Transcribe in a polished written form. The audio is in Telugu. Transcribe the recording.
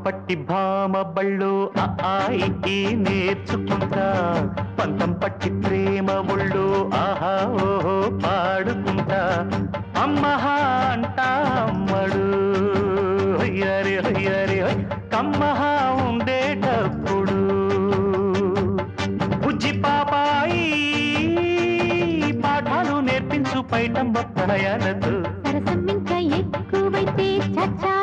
పట్టి భామ బళ్ళు ఆయి నేర్చుకుంటా పంతం పట్టి ప్రేమ ఒళ్ళు ఆహా ఓహో పాడుకుంటా అమ్మహా అంటా అమ్మడు హయ్యరే హయ్యరే కమ్మహా ఉండేటప్పుడు బుజ్జి పాపాయి పాఠాలు నేర్పించు పైటమ్మ ప్రణయాలతో